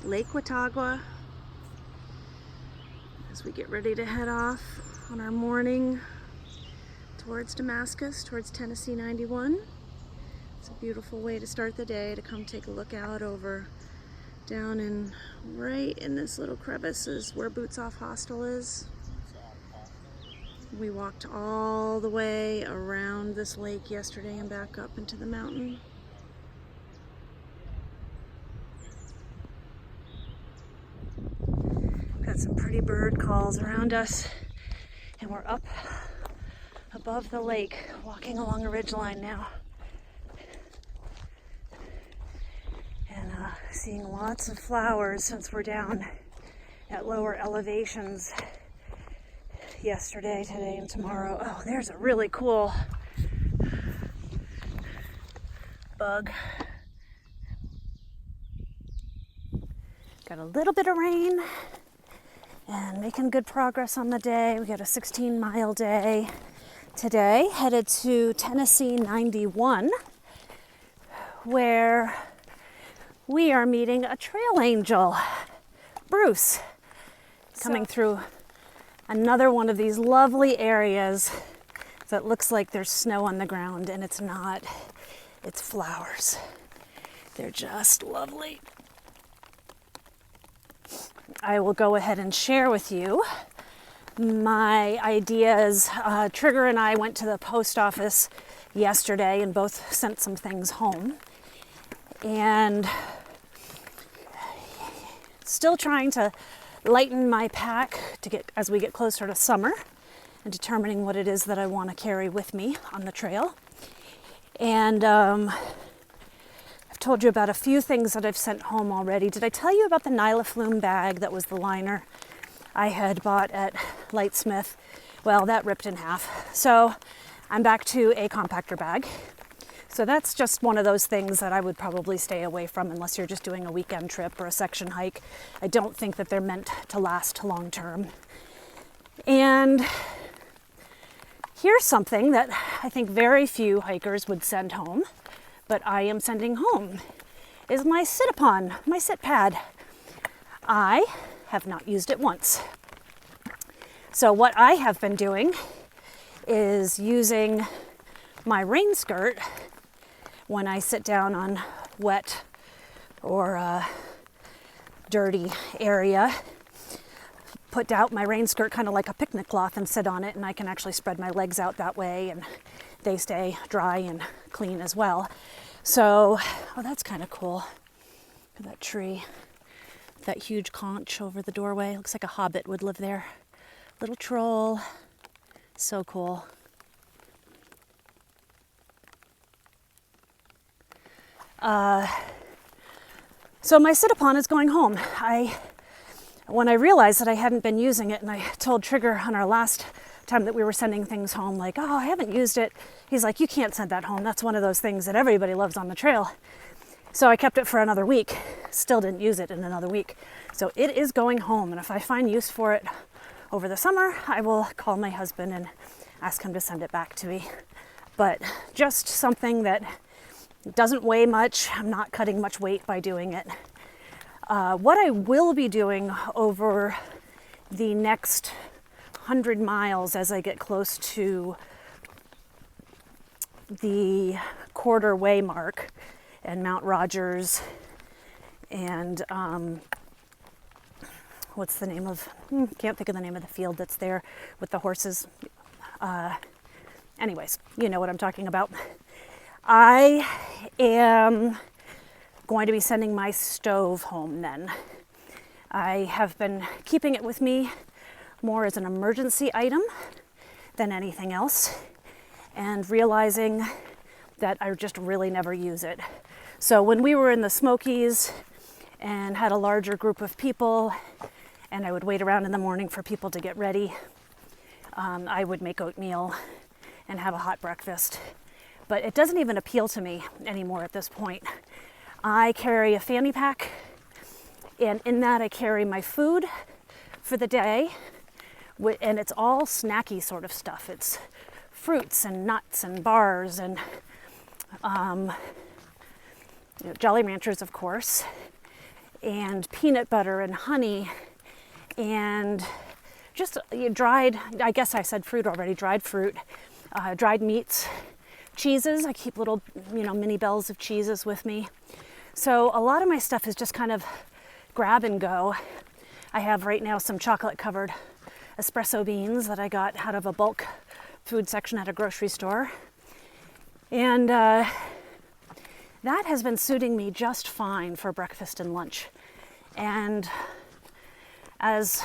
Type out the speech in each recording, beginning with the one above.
Lake Watauga as we get ready to head off on our morning towards Damascus, towards Tennessee 91. It's a beautiful way to start the day, to come take a look out over down in right in this little crevice is where Boots Off Hostel is. We walked all the way around this lake yesterday and back up into the mountain. Got some pretty bird calls around us, and we're up above the lake, walking along a ridgeline now. And seeing lots of flowers since we're down at lower elevations yesterday, today, and tomorrow. Oh, there's a really cool bug. Got a little bit of rain and making good progress on the day. We got a 16-mile day today, headed to Tennessee 91, where we are meeting a trail angel, Bruce, coming through another one of these lovely areas that looks like there's snow on the ground, and it's not. It's flowers. They're just lovely. I will go ahead and share with you my ideas. Trigger and I went to the post office yesterday and both sent some things home. And still trying to lighten my pack to get as we get closer to summer, and determining what it is that I want to carry with me on the trail. And I've told you about a few things that I've sent home already. Did I tell you about the Nylaflume bag that was the liner I had bought at Lightsmith? Well, that ripped in half. So I'm back to a compactor bag. So that's just one of those things that I would probably stay away from unless you're just doing a weekend trip or a section hike. I don't think that they're meant to last long term. And here's something that I think very few hikers would send home, but I am sending home, is my sit-upon, my sit pad. I have not used it once. So what I have been doing is using my rain skirt when I sit down on wet or dirty area. Put out my rain skirt kind of like a picnic cloth and sit on it, and I can actually spread my legs out that way, and they stay dry and clean as well. So, oh, that's kind of cool. Look at that tree. That huge conch over the doorway. Looks like a hobbit would live there. Little troll. So cool. So my sit-upon is going home. When I realized that I hadn't been using it, and I told Trigger on our last time that we were sending things home, like, oh, I haven't used it. He's like, you can't send that home. That's one of those things that everybody loves on the trail. So I kept it for another week. Still didn't use it in another week. So it is going home. And if I find use for it over the summer, I will call my husband and ask him to send it back to me. But just something that doesn't weigh much. I'm not cutting much weight by doing it. What I will be doing over the next 100 miles as I get close to the quarter way mark and Mount Rogers and what's the name of, can't think of the name of the field that's there with the horses. Anyways, you know what I'm talking about. I am going to be sending my stove home then. I have been keeping it with me more as an emergency item than anything else, and realizing that I just really never use it. So when we were in the Smokies and had a larger group of people, and I would wait around in the morning for people to get ready, I would make oatmeal and have a hot breakfast. But it doesn't even appeal to me anymore at this point. I carry a fanny pack, and in that I carry my food for the day, and it's all snacky sort of stuff. It's fruits and nuts and bars and Jolly Ranchers, of course. and peanut butter and honey and just dried, I guess I said fruit already, dried fruit, dried meats, cheeses. I keep little, mini bells of cheeses with me. So a lot of my stuff is just kind of grab and go. I have right now some chocolate covered espresso beans that I got out of a bulk food section at a grocery store. And that has been suiting me just fine for breakfast and lunch. And as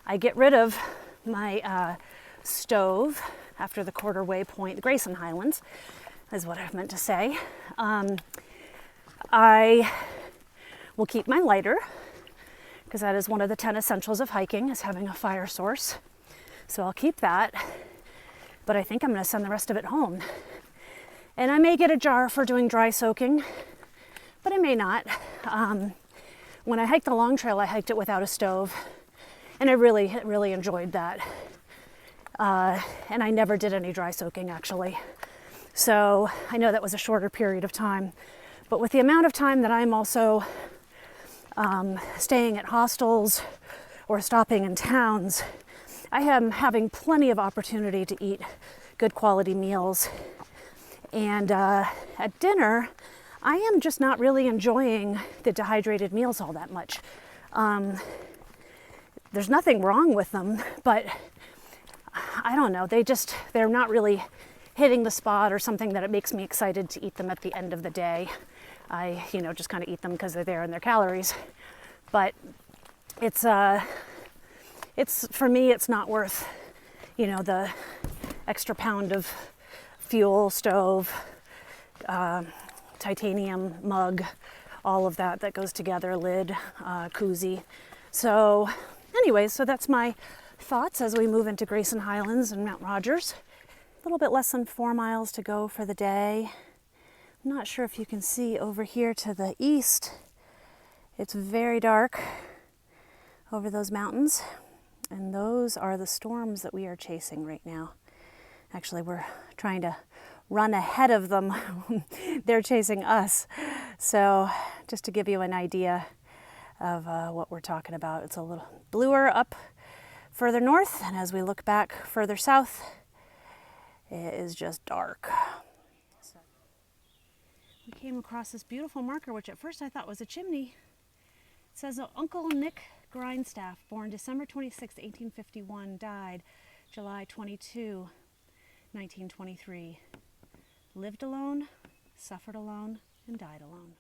I get rid of my stove after the quarter-way point, the Grayson Highlands is what I meant to say, I will keep my lighter, because that is one of the 10 essentials of hiking, is having a fire source. So I'll keep that, but I think I'm going to send the rest of it home. And I may get a jar for doing dry soaking, but I may not. When I hiked the Long Trail, I hiked it without a stove, and I really enjoyed that. And I never did any dry soaking, actually. So I know that was a shorter period of time, but with the amount of time that I'm also staying at hostels or stopping in towns, I am having plenty of opportunity to eat good quality meals. And at dinner, I am just not really enjoying the dehydrated meals all that much. There's nothing wrong with them, but I don't know, they're not really hitting the spot or something that it makes me excited to eat them at the end of the day. I, just kind of eat them because they're there and they're calories. But it's for me, it's not worth, the extra pound of fuel, stove, titanium mug, all of that goes together, lid, koozie. So anyways, so that's my thoughts as we move into Grayson Highlands and Mount Rogers. A little bit less than 4 miles to go for the day. I'm not sure if you can see over here to the east. It's very dark over those mountains, and those are the storms that we are chasing right now. Actually, we're trying to run ahead of them. They're chasing us. So just to give you an idea of what we're talking about, it's a little bluer up further north, and as we look back further south, it is just dark. We came across this beautiful marker, which at first I thought was a chimney. It says Uncle Nick Grindstaff, born December 26, 1851, died July 22, 1923. Lived alone, suffered alone, and died alone.